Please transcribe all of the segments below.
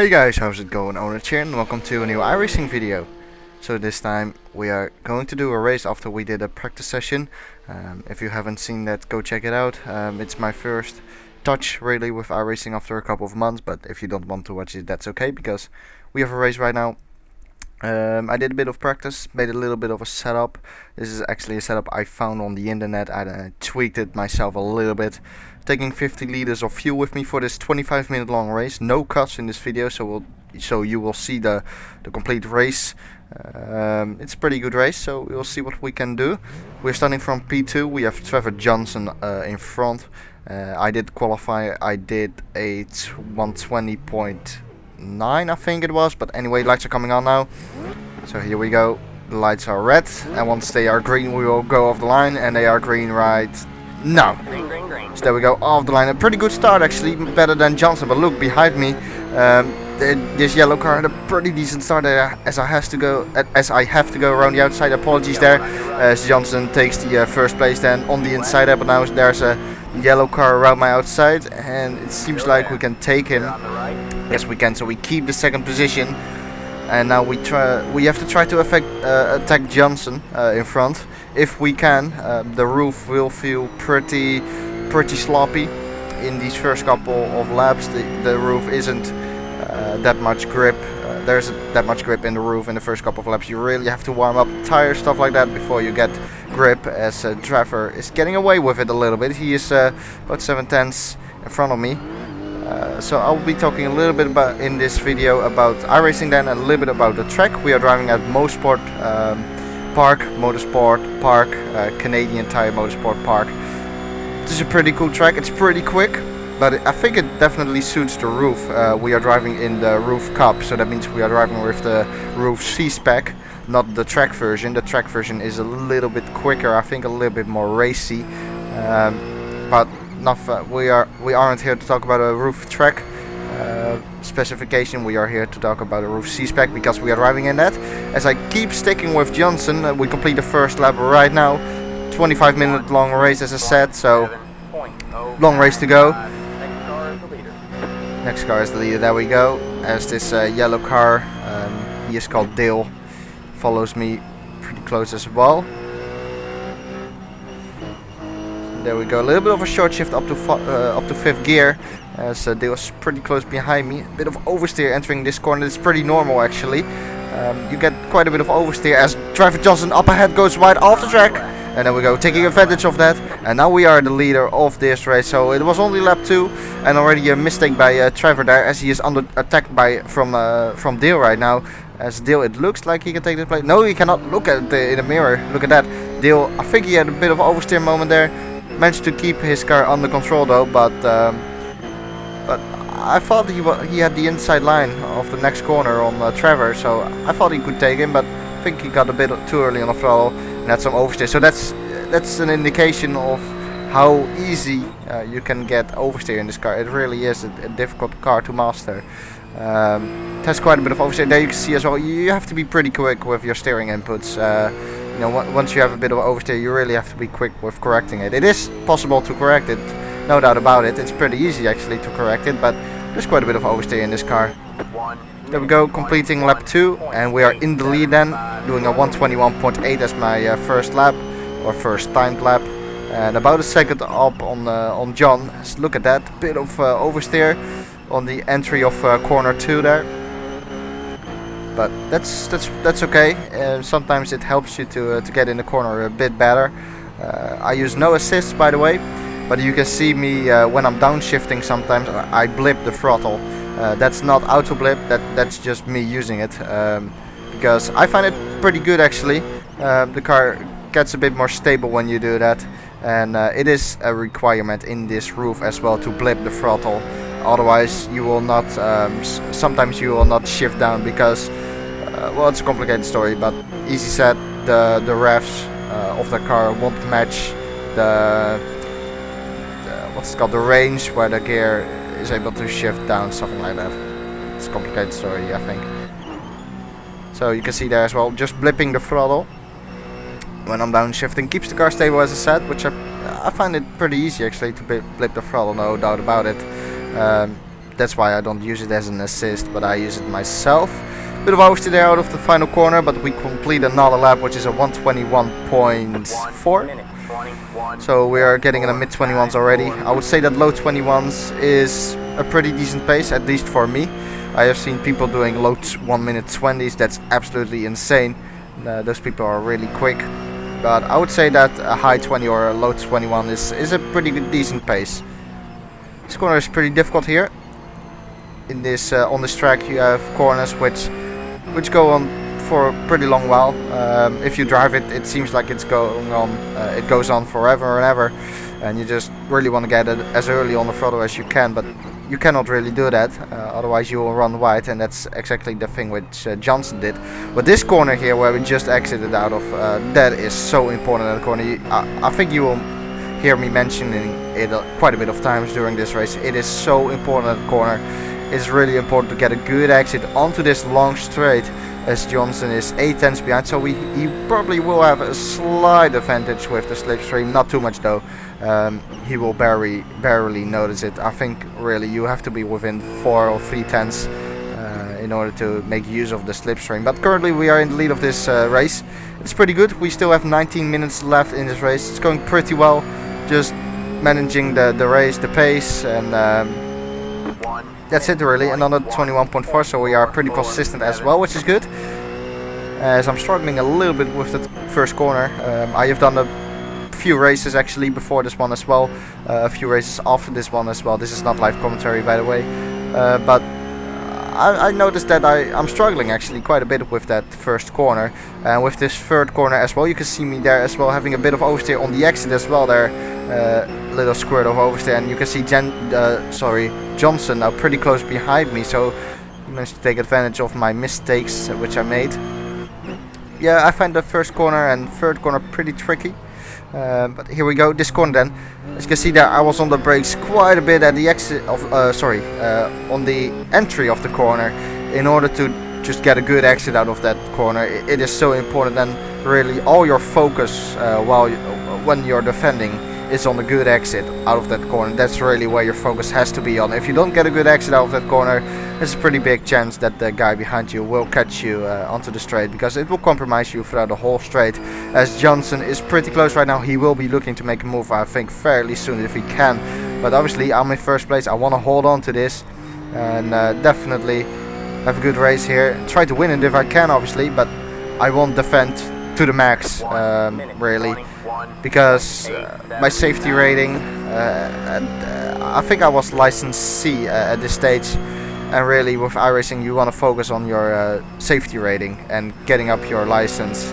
Hey guys, how's it going? Owner here and welcome to a new iRacing video. So this time we are going to do a race after we did a practice session. If you haven't seen that, go check it out. It's my first touch really with iRacing after a couple of months, but if you don't want to watch it, that's okay because we have a race right now. I did a bit of practice, made a little bit of a setup. This is actually a setup I found on the internet. I tweaked it myself a little bit, taking 50 liters of fuel with me for this 25-minute long race. No cuts in this video, so you will see the complete race. It's a pretty good race, so we'll see what we can do. We're starting from P2. We have Trevor Johnson in front. I did qualify. I did a 120.9 I think it was, but anyway, lights are coming on now. So here we go. The lights are red, and once they are green we will go off the line, and they are green right now. Green. So there we go, off the line. A pretty good start actually, better than Johnson, but look behind me. This yellow car had a pretty decent start as I have to go around the outside. Apologies there, as Johnson takes the first place then on the inside there, but now there's a yellow car around my outside, and it seems like we can take him. Yes, we can. So we keep the second position, and now we have to try to attack Johnson in front. If we can, the roof will feel pretty sloppy in these first couple of laps. The roof isn't that much grip. There's that much grip in the roof in the first couple of laps. You really have to warm up tires, stuff like that, before you get grip, as Trevor is getting away with it a little bit. He is about 7/10 in front of me. So I'll be talking a little bit about in this video about iRacing, then a little bit about the track. We are driving at Motorsport Park, Canadian Tire Motorsport Park. This is a pretty cool track. It's pretty quick, but I think it definitely suits the roof. We are driving in the RUF Cup, so that means we are driving with the RUF C-Spec, not the track version. The track version is a little bit quicker, I think a little bit more racy, but we aren't here to talk about a RUF track specification. We are here to talk about a RUF C-Spec because we are driving in that. As I keep sticking with Johnson, we complete the first lap right now. 25-minute long race, as I said, so long race to go. Next car is the leader. There we go. As this yellow car, he is called Dale, follows me pretty close as well. There we go, a little bit of a short shift up to fifth gear, as Dale's pretty close behind me. A bit of oversteer entering this corner. It's pretty normal actually. You get quite a bit of oversteer as Trevor Johnson up ahead goes wide off the track. And there we go, taking advantage of that. And now we are the leader of this race. So it was only lap 2, and already a mistake by Trevor there, as he is under attack from Dale right now. As Dale, it looks like he can take the play. No, he cannot. Look at in the mirror. Look at that. Dale, I think he had a bit of oversteer moment there. Managed to keep his car under control though, but I thought he had the inside line of the next corner on Trevor, so I thought he could take him, but I think he got a bit too early on the throttle and had some oversteer. So that's an indication of how easy you can get oversteer in this car. It really is a difficult car to master. It has quite a bit of oversteer. There you can see as well, you have to be pretty quick with your steering inputs. You know, once you have a bit of oversteer, you really have to be quick with correcting it. It is possible to correct it, no doubt about it. It's pretty easy actually to correct it, but there's quite a bit of oversteer in this car. There we go, completing lap 2, and we are in the lead then, doing a 121.8 as my first lap, or first timed lap, and about a second up on John. So look at that, bit of oversteer on the entry of corner 2 there. But that's okay. Sometimes it helps you to get in the corner a bit better. I use no assists, by the way, but you can see me when I'm downshifting. Sometimes I blip the throttle. That's not auto blip. That's just me using it because I find it pretty good actually. The car gets a bit more stable when you do that, and it is a requirement in this roof as well to blip the throttle. Otherwise you will not, sometimes you will not shift down because, well, it's a complicated story, but easy said, the revs of the car won't match the what's it called, the range where the gear is able to shift down, something like that. It's a complicated story, I think. So you can see there as well, just blipping the throttle when I'm downshifting keeps the car stable, as I said, which I find it pretty easy actually to blip the throttle, no doubt about it. that's why I don't use it as an assist, but I use it myself. Bit of oversteer there out of the final corner, but we complete another lap, which is a 121.4. So we are getting in the mid 21s already. I would say that low 21s is a pretty decent pace, at least for me. I have seen people doing low 1 minute 20s. That's absolutely insane. Those people are really quick. But I would say that a high 20 or a low 21 is a pretty good, decent pace. This corner is pretty difficult here. In this on this track you have corners which go on for a pretty long while. If you drive it, it seems like it's going on. It goes on forever and ever, and you just really want to get it as early on the throttle as you can. But you cannot really do that, otherwise you will run wide, and that's exactly the thing which Johnson did. But this corner here, where we just exited out of, that is so important in the corner. I think you will hear me mentioning it quite a bit of times during this race. It is so important in the corner. It's really important to get a good exit onto this long straight, as Johnson is 8 tenths behind, so he probably will have a slight advantage with the slipstream, not too much though. He will barely notice it. I think really you have to be within 4 or 3 tenths in order to make use of the slipstream. But currently we are in the lead of this race. It's pretty good. We still have 19 minutes left in this race. It's going pretty well, just managing the race, the pace, and that's it really. Another 21.4, so we are pretty consistent as well, which is good. As I'm struggling a little bit with the first corner. I have done a few races actually before this one as well, a few races after this one as well. This is not live commentary, by the way, but I noticed that I'm struggling actually quite a bit with that first corner, and with this third corner as well. You can see me there as well having a bit of oversteer on the exit as well there. Little squirt of oversteer, and you can see Johnson now pretty close behind me, so he managed to take advantage of my mistakes which I made. Yeah, I find the first corner and third corner pretty tricky, but here we go. This corner then, as you can see there, I was on the brakes quite a bit at the exit of on the entry of the corner, in order to just get a good exit out of that corner. It is so important, and really all your focus when you're defending is on a good exit out of that corner. That's really where your focus has to be on. If you don't get a good exit out of that corner, there's a pretty big chance that the guy behind you will catch you onto the straight, because it will compromise you throughout the whole straight. As Johnson is pretty close right now, he will be looking to make a move, I think, fairly soon if he can. But obviously I'm in first place. I want to hold on to this and definitely have a good race here. Try to win it if I can, obviously, but I won't defend to the max, really, because my safety rating, I think I was license C at this stage, and really with iRacing you want to focus on your safety rating and getting up your license.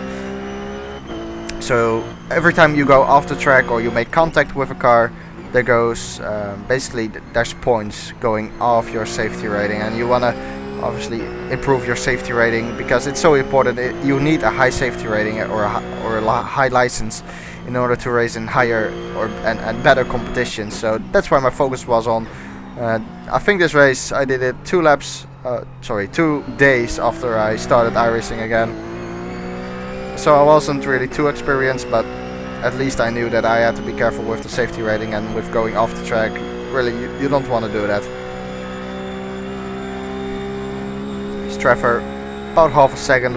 So every time you go off the track or you make contact with a car, there goes basically there's points going off your safety rating, and you want to obviously improve your safety rating, because it's so important. You need a high safety rating or a high license in order to race in higher and better competition. So that's why my focus was on. I think this race I did it 2 days after I started iRacing again, so I wasn't really too experienced, but at least I knew that I had to be careful with the safety rating and with going off the track. Really, you don't want to do that. Trevor about half a second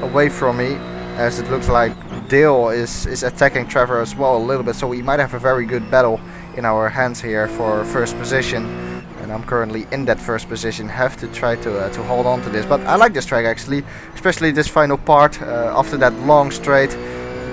away from me, as it looks like Dale is attacking Trevor as well a little bit, so we might have a very good battle in our hands here for first position, and I'm currently in that first position. Have to try to hold on to this, but I like this track actually, especially this final part after that long straight.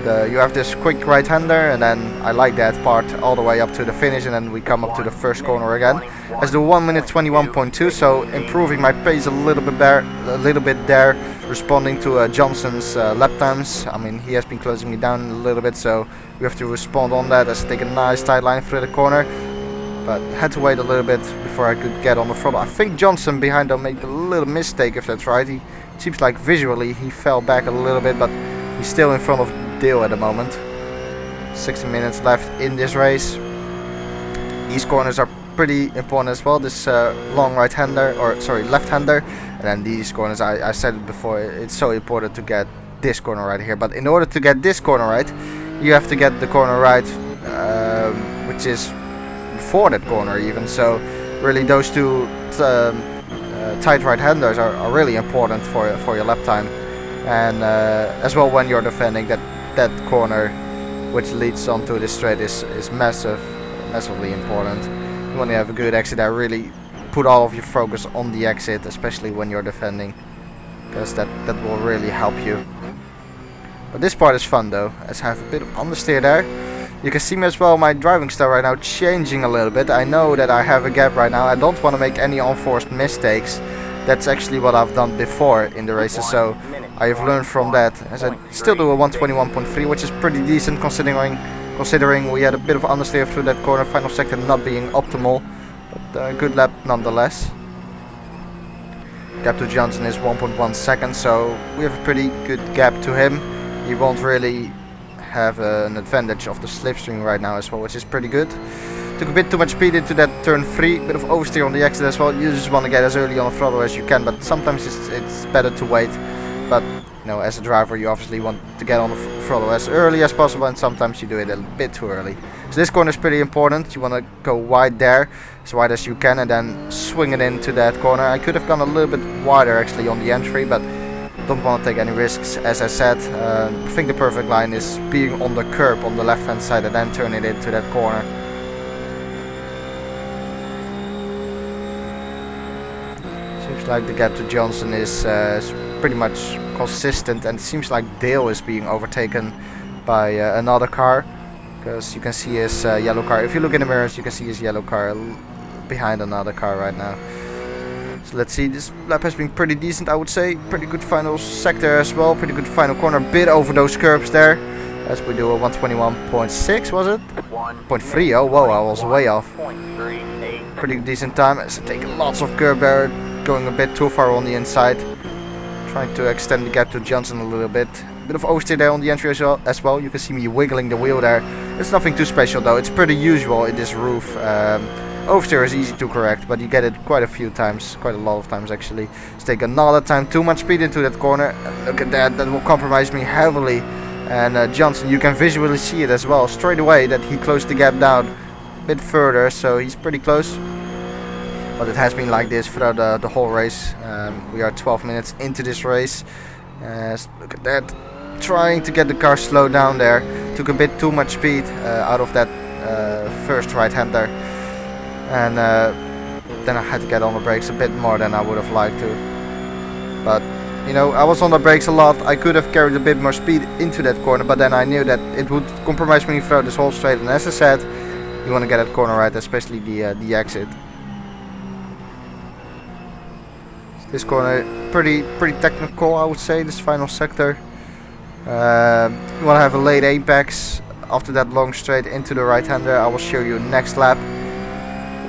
You have this quick right-hander, and then I like that part all the way up to the finish, and then we come up to the first corner again. As the 1 minute 21.2, so improving my pace a little bit there, responding to Johnson's lap times. I mean, he has been closing me down a little bit, so we have to respond on that. As I take a nice tight line through the corner, but had to wait a little bit before I could get on the throttle. I think Johnson behind them made a little mistake, if that's right. He seems like visually he fell back a little bit, but he's still in front of Dale at the moment. 60 minutes left in this race. These corners are pretty important as well. This long right-hander, or sorry, left-hander, and then these corners. I said it before. It's so important to get this corner right here. But in order to get this corner right, you have to get the corner right, which is before that corner even. So really those two tight right-handers are really important for your lap time, and as well when you're defending that corner which leads onto this straight is massively important. You want to have a good exit there, really put all of your focus on the exit, especially when you're defending, because that will really help you. But this part is fun though, as I have a bit of understeer there. You can see me as well, my driving style right now changing a little bit. I know that I have a gap right now. I don't want to make any unforced mistakes. That's actually what I've done before in the races, so I have learned from that. As I still do a 121.3, which is pretty decent considering we had a bit of understeer through that corner, final sector not being optimal, but a good lap nonetheless. Gap to Johnson is 1.1 seconds, so we have a pretty good gap to him. He won't really have an advantage of the slipstream right now as well, which is pretty good. Took a bit too much speed into that turn 3, bit of oversteer on the exit as well. You just want to get as early on the throttle as you can, but sometimes it's better to wait. But you know, as a driver, you obviously want to get on the throttle as early as possible, and sometimes you do it a bit too early. So this corner is pretty important. You want to go wide there, as wide as you can, and then swing it into that corner. I could have gone a little bit wider actually on the entry, but don't want to take any risks. As I said, I think the perfect line is being on the curb on the left hand side and then turn it into that corner. Seems like the gap to Johnson is pretty much consistent, and it seems like Dale is being overtaken by another car, because you can see his yellow car. If you look in the mirrors, you can see his yellow car behind another car right now. So let's see, this lap has been pretty decent, I would say. Pretty good final sector as well, pretty good final corner, bit over those curbs there. As we do a 121.6, was it? 0.3, oh whoa, I was way off. Pretty decent time, as I take lots of curb there, going a bit too far on the inside. Trying to extend the gap to Johnson a little bit. Bit of oversteer there on the entry as well. You can see me wiggling the wheel there. It's nothing too special though, it's pretty usual in this RUF. Oversteer is easy to correct, but you get it quite a few times, quite a lot of times actually. Let's take another time, too much speed into that corner. Look at that, that will compromise me heavily. And Johnson, you can visually see it as well, straight away, that he closed the gap down a bit further, so he's pretty close. But it has been like this throughout the whole race. We are 12 minutes into this race. Look at that, trying to get the car slowed down there. Took a bit too much speed out of that first right-hander. And then I had to get on the brakes a bit more than I would have liked to. But you know, I was on the brakes a lot. I could have carried a bit more speed into that corner, but then I knew that it would compromise me throughout this whole straight. And as I said, you want to get that corner right, especially the exit. This corner pretty technical, I would say. This final sector. You want to have a late apex after that long straight into the right-hander. I will show you next lap.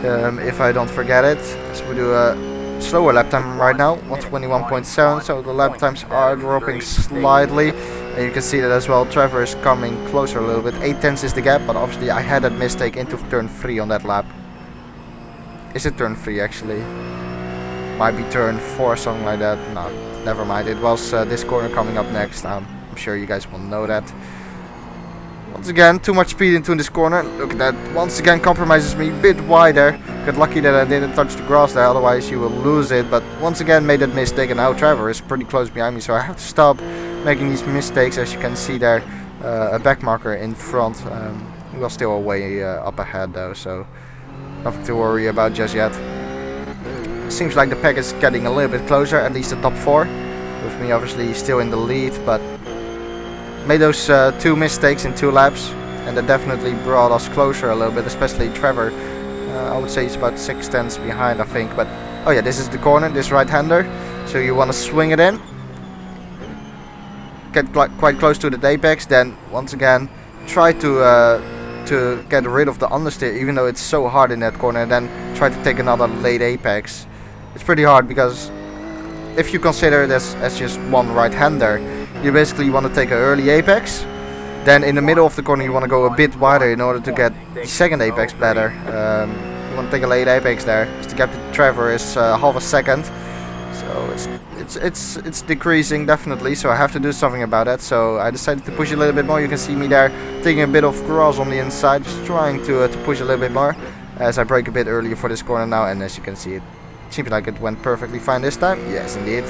If I don't forget it. So we do a slower lap time right now, 121.7, so the lap times are dropping slightly, and you can see that as well. Trevor is coming closer a little bit. 8/10 is the gap, but obviously I had that mistake into turn 3 on that lap. Is it turn 3 actually? Might be turn 4, something like that. No, never mind, it was this corner coming up next. I'm sure you guys will know that. Once again, too much speed into this corner. Look at that. Once again, compromises me a bit wider. Got lucky that I didn't touch the grass there, otherwise you will lose it. But once again, made that mistake, and now Trevor is pretty close behind me, so I have to stop making these mistakes. As you can see there, a back marker in front. We are still way up ahead though, so nothing to worry about just yet. Seems like the pack is getting a little bit closer, at least the top 4. With me obviously still in the lead, but made those 2 mistakes in 2 laps, and that definitely brought us closer a little bit, especially Trevor. I would say he's about 6/10 behind, I think. But oh yeah, this is the corner, this right-hander, so you want to swing it in, get quite close to the apex, then once again try to get rid of the understeer, even though it's so hard in that corner, and then try to take another late apex. It's pretty hard, because if you consider this as just one right-hander, you basically want to take an early apex, then in the middle of the corner you want to go a bit wider in order to get the second apex better. You want to take a late apex there. The gap to Trevor is half a second, so it's decreasing definitely, so I have to do something about that. So I decided to push a little bit more. You can see me there taking a bit of grass on the inside, just trying to push a little bit more. as I brake a bit earlier for this corner now, and as you can see, it seems like it went perfectly fine this time. Yes, indeed.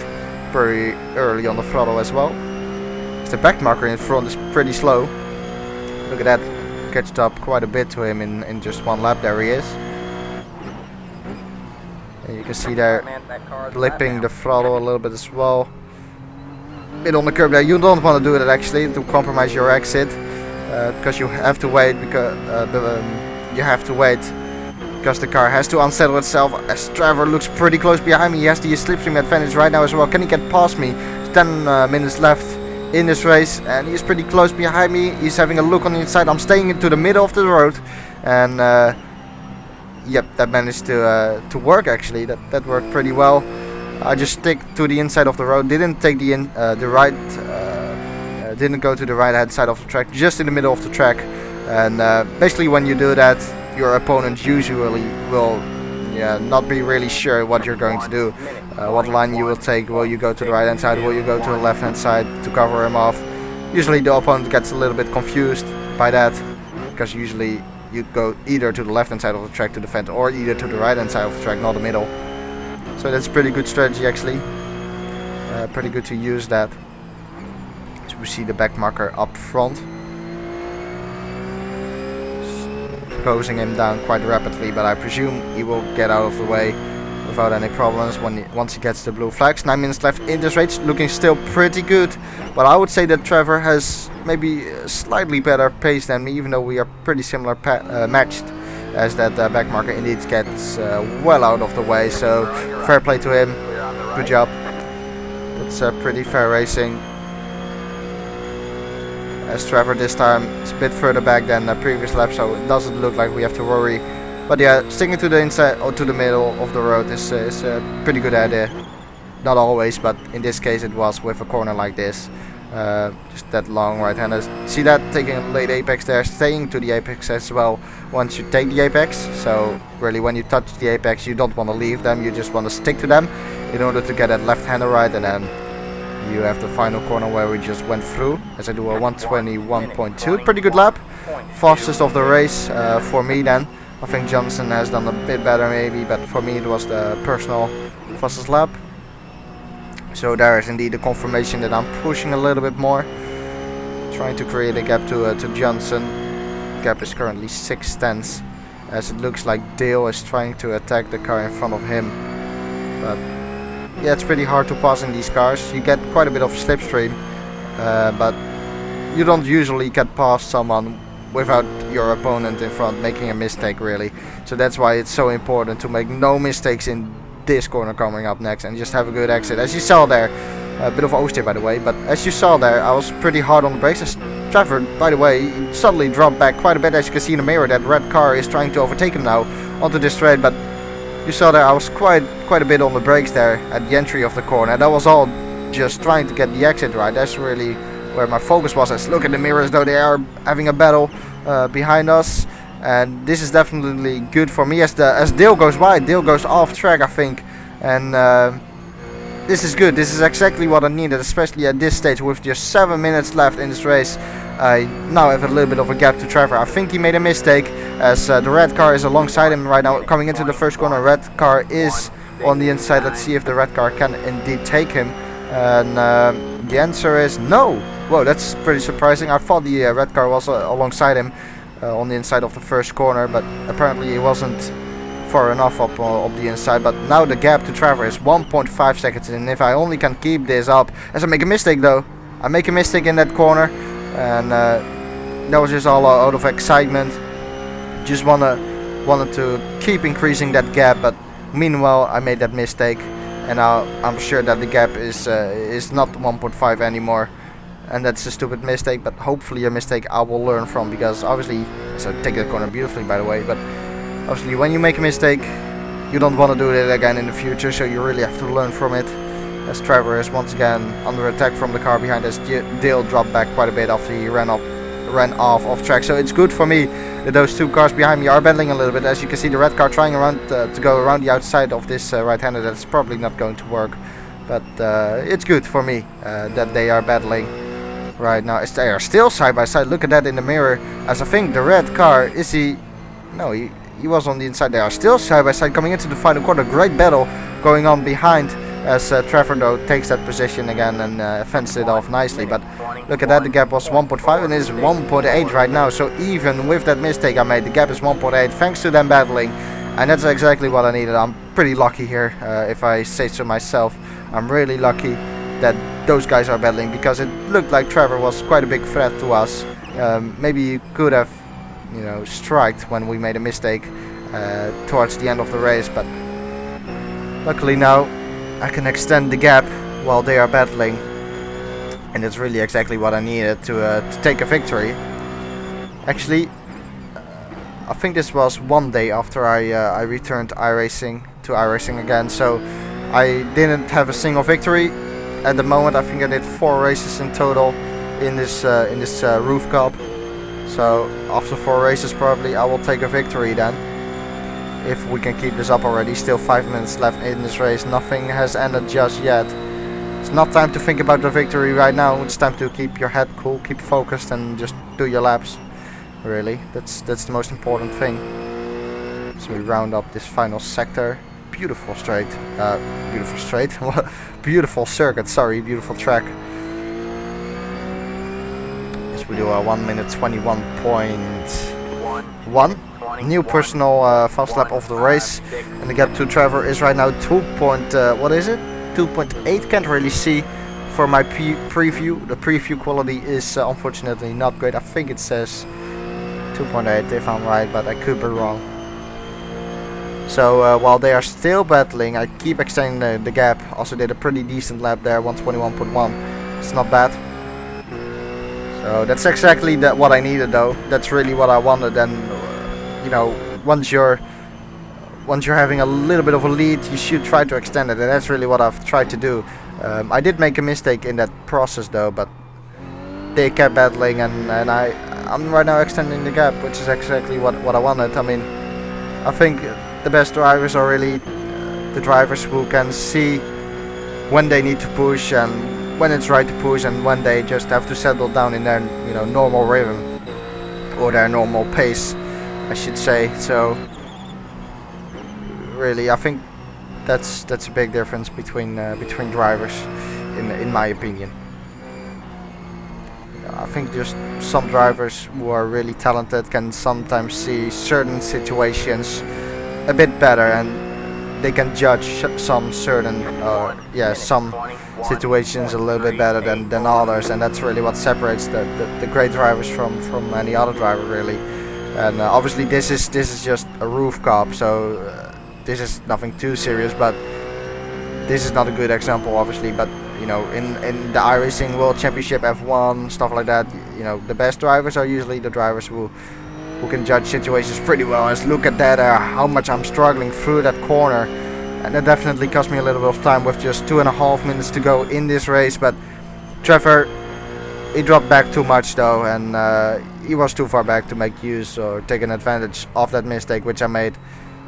Pretty early on the throttle as well. The back marker in front is pretty slow. Look at that. Catched up quite a bit to him in just one lap. There he is. And you can see there blipping the throttle a little bit as well. Bit on the curb there. You don't want to do that actually to compromise your exit, because you have to wait because the car has to unsettle itself. As Trevor looks pretty close behind me, he has the slipstream advantage right now as well. Can he get past me? 10 minutes left in this race, and he's pretty close behind me. He's having a look on the inside. I'm staying into the middle of the road, and yep, that managed to work actually. That worked pretty well. I just stick to the inside of the road. Didn't take didn't go to the right hand side of the track, just in the middle of the track. And basically, when you do that, your opponent usually will not be really sure what you're going to do, what line you will take. Will you go to the right hand side, will you go to the left hand side to cover him off? Usually the opponent gets a little bit confused by that, because usually you go either to the left hand side of the track to defend, or either to the right hand side of the track, not the middle. So that's a pretty good strategy actually, pretty good to use that. So we see the back marker up front, closing him down quite rapidly, but I presume he will get out of the way without any problems once he gets the blue flags. 9 minutes left in this race, looking still pretty good, but I would say that Trevor has maybe a slightly better pace than me, even though we are pretty similar matched, as that back marker indeed gets well out of the way. So fair play to him, good job. That's pretty fair racing. As Trevor this time is a bit further back than the previous lap, so it doesn't look like we have to worry. But yeah, sticking to the inside or to the middle of the road is a pretty good idea. Not always, but in this case it was with a corner like this. Just that long right-hander. See that, taking a late apex there, staying to the apex as well once you take the apex. So really, when you touch the apex, you don't want to leave them, you just want to stick to them in order to get that left-hander right, and then you have the final corner where we just went through, as I do a 121.2. Pretty good lap, fastest of the race for me then. I think Johnson has done a bit better maybe, but for me it was the personal fastest lap. So there is indeed a confirmation that I'm pushing a little bit more, trying to create a gap to Johnson. Gap is currently 6/10, as it looks like Dale is trying to attack the car in front of him. But yeah, it's pretty hard to pass in these cars. You get quite a bit of slipstream, but you don't usually get past someone without your opponent in front making a mistake really. So that's why it's so important to make no mistakes in this corner coming up next, and just have a good exit. As you saw there, a bit of oversteer by the way, but as you saw there, I was pretty hard on the brakes. As Trevor, by the way, suddenly dropped back quite a bit. As you can see in the mirror, that red car is trying to overtake him now onto this straight, but you saw there I was quite a bit on the brakes there at the entry of the corner. That was all just trying to get the exit right. That's really where my focus was. As look at the mirrors though, they are having a battle behind us, and this is definitely good for me as Dale goes wide. Dale goes off track I think, and this is good. This is exactly what I needed, especially at this stage with just 7 minutes left in this race. I now have a little bit of a gap to Trevor. I think he made a mistake, as the red car is alongside him right now coming into the first corner. Red car is on the inside. Let's see if the red car can indeed take him, and the answer is no. Whoa, that's pretty surprising. I thought the red car was alongside him on the inside of the first corner, but apparently he wasn't far enough up the inside. But now the gap to Trevor is 1.5 seconds, and if I only can keep this up, as I make a mistake though, I make a mistake in that corner, and that was just all out of excitement. Just wanted to keep increasing that gap, but meanwhile I made that mistake, and now I'm sure that the gap is not 1.5 anymore. And that's a stupid mistake, but hopefully a mistake I will learn from, because obviously, so take the corner beautifully by the way, but obviously when you make a mistake you don't want to do it again in the future, so you really have to learn from it. As Trevor is once again under attack from the car behind us. Dale dropped back quite a bit after he ran off track, so it's good for me that those two cars behind me are battling a little bit. As you can see, the red car trying around to go around the outside of this right-hander. That's probably not going to work, but it's good for me that they are battling right now, as they are still side by side. Look at that in the mirror, as I think the red car is no, he was on the inside. They are still side by side coming into the final corner. Great battle going on behind as Trevor though takes that position again and fends it off nicely. But look at that, the gap was 1.5 and it is 1.8 right now. So even with that mistake I made, the gap is 1.8 thanks to them battling. And that's exactly what I needed. I'm pretty lucky here, if I say so myself. I'm really lucky that those guys are battling, because it looked like Trevor was quite a big threat to us. Maybe you could have, you know, striked when we made a mistake towards the end of the race, but luckily now I can extend the gap while they are battling, and it's really exactly what I needed to take a victory. Actually, I think this was one day after I returned iRacing again, so I didn't have a single victory at the moment. I think I did 4 races in total in this RUF Cup. So after 4 races probably I will take a victory then, if we can keep this up already. Still 5 minutes left in this race, nothing has ended just yet. It's not time to think about the victory right now, it's time to keep your head cool, keep focused and just do your laps. Really, that's the most important thing. So we round up this final sector. Beautiful straight, beautiful circuit, sorry, beautiful track. Yes, we do a 1 minute 21.1. New personal fast lap of the race, and the gap to Trevor is right now 2.8. Can't really see for my preview. The preview quality is unfortunately not great. I think it says 2.8 if I'm right, but I could be wrong. So while they are still battling, I keep extending the gap. Also did a pretty decent lap there, 121.1. It's not bad. So that's exactly what I needed though. That's really what I wanted. And you know, once you're having a little bit of a lead, you should try to extend it, and that's really what I've tried to do. I did make a mistake in that process though, but they kept battling, and I'm right now extending the gap, which is exactly what I wanted. I mean, I think the best drivers are really the drivers who can see when they need to push and when it's right to push, and when they just have to settle down in their, you know, normal rhythm or their normal pace, I should say. So really, I think that's a big difference between drivers, in my opinion. I think just some drivers who are really talented can sometimes see certain situations a bit better, and they can judge some certain some situations a little bit better than others, and that's really what separates the great drivers from any other driver really. And obviously this is just a RUF Cup, so this is nothing too serious, but this is not a good example obviously. But you know, in the iRacing World Championship, F1, stuff like that, you know, the best drivers are usually the drivers who can judge situations pretty well. As look at that, how much I'm struggling through that corner, and that definitely cost me a little bit of time with just 2.5 minutes to go in this race. But Trevor, he dropped back too much though, and he was too far back to make use or take an advantage of that mistake which I made.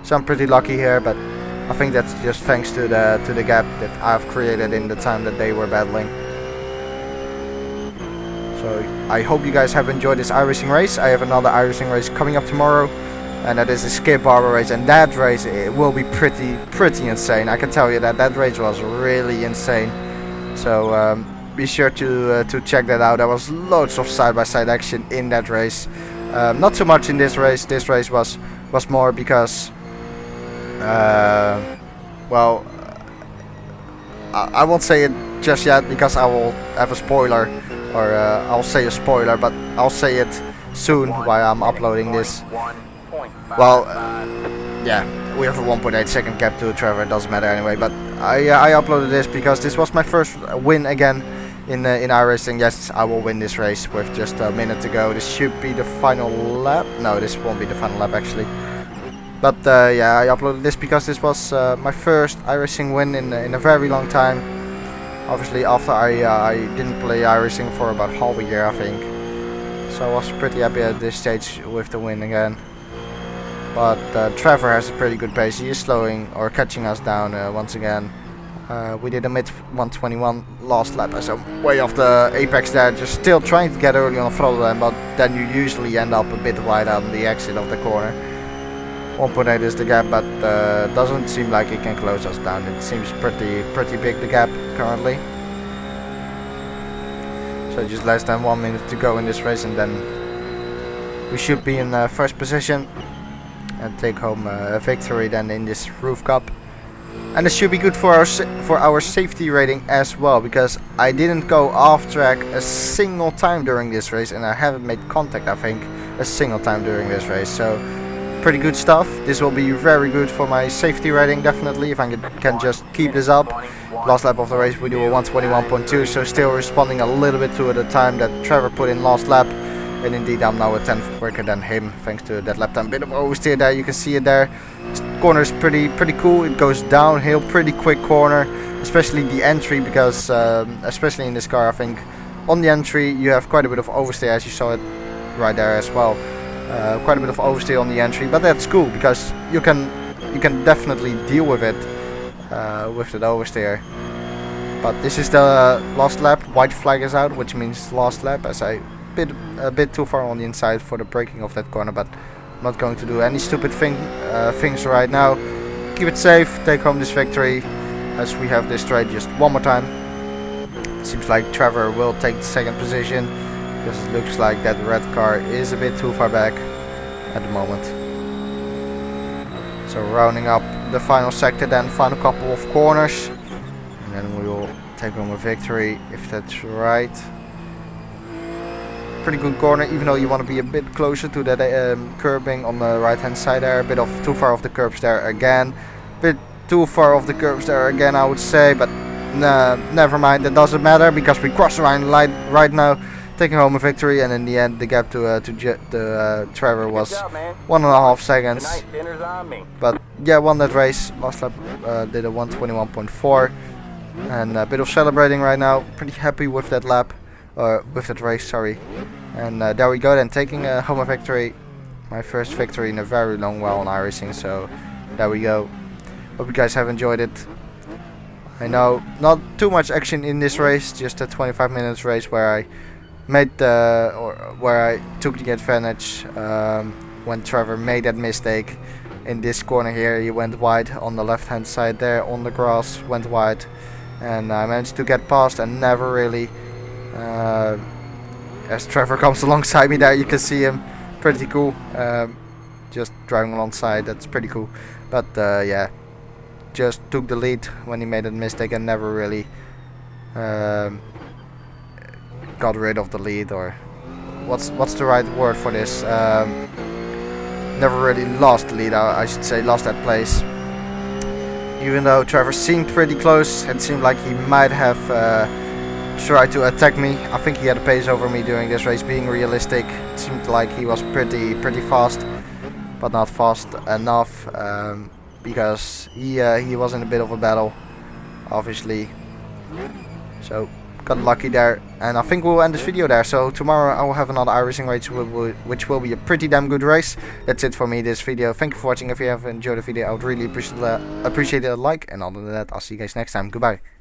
So I'm pretty lucky here, but I think that's just thanks to the gap that I've created in the time that they were battling. So I hope you guys have enjoyed this iRacing race. I have another iRacing race coming up tomorrow, and that is a Skip Barber race, and that race, it will be pretty insane. I can tell you that race was really insane. So be sure to check that out. There was loads of side-by-side action in that race. Not so much in this race. This race was more because well, I won't say it just yet because I will have a spoiler, or I'll say a spoiler, but I'll say it soon while I'm uploading this. Well, yeah, we have a 1.8 second gap to Trevor, it doesn't matter anyway, but I uploaded this because this was my first win again in iRacing. Yes, I will win this race with just a minute to go. This should be the final lap. No, this won't be the final lap actually. But yeah, I uploaded this because this was my first iRacing win in a very long time. Obviously after I didn't play iRacing for about half a year, I think. So I was pretty happy at this stage with the win again. But Trevor has a pretty good pace. He is slowing or catching us down once again. We did a mid 121 last lap, so way off the apex there, just still trying to get early on the throttle end, but then you usually end up a bit wide on the exit of the corner. 1.8 is the gap, but doesn't seem like it can close us down. It seems pretty big, the gap currently. So just less than 1 minute to go in this race, and then we should be in first position and take home a victory then in this RUF Cup. And this should be good for our safety rating as well, because I didn't go off track a single time during this race, and I haven't made contact, I think, a single time during this race. So pretty good stuff. This will be very good for my safety rating, definitely, if I can just keep this up. Last lap of the race we do a 121.2, so still responding a little bit to the time that Trevor put in last lap. And indeed I'm now a 10th quicker than him, thanks to that lap time. Bit of oversteer there, you can see it there. Corner is pretty cool. It goes downhill, pretty quick corner, especially the entry, because especially in this car, I think on the entry you have quite a bit of oversteer, as you saw it right there as well. Quite a bit of oversteer on the entry, but that's cool because you can definitely deal with it with that oversteer. But this is the last lap. White flag is out, which means last lap, as I a bit too far on the inside for the braking of that corner, but I'm not going to do any stupid things right now. Keep it safe, take home this victory, as we have this straight just one more time. Seems like Trevor will take the second position, because it looks like that red car is a bit too far back at the moment. So rounding up the final sector, then final couple of corners, and then we will take home a victory, if that's right. Pretty good corner, even though you want to be a bit closer to that curbing on the right hand side there. A bit of too far off the curbs there again. Bit too far off the curbs there again, I would say, but never mind, that doesn't matter, because we cross the line right now, taking home a victory. And in the end the gap to Trevor was 1.5 seconds. But yeah, won that race. Last lap did a 121.4, and a bit of celebrating right now. Pretty happy with that lap. With that race, sorry. And there we go then, taking home a victory. My first victory in a very long while on iRacing, so there we go. Hope you guys have enjoyed it. I know not too much action in this race, just a 25 minutes race where I made where I took the advantage when Trevor made that mistake. In this corner here, he went wide on the left hand side there on the grass, went wide, and I managed to get past and never really. As Trevor comes alongside me there, you can see him, pretty cool, just driving alongside, that's pretty cool. But yeah, just took the lead when he made a mistake and never really got rid of the lead, or what's the right word for this, never really lost the lead, I should say, lost that place. Even though Trevor seemed pretty close, it seemed like he might have tried to attack me. I think he had a pace over me during this race. Being realistic, it seemed like he was pretty fast, but not fast enough, because he was in a bit of a battle, obviously. So got lucky there, and I think we'll end this video there. So tomorrow I will have another iRacing race, which will be a pretty damn good race. That's it for me, this video. Thank you for watching. If you have enjoyed the video, I would really appreciate a like, and other than that, I'll see you guys next time. Goodbye.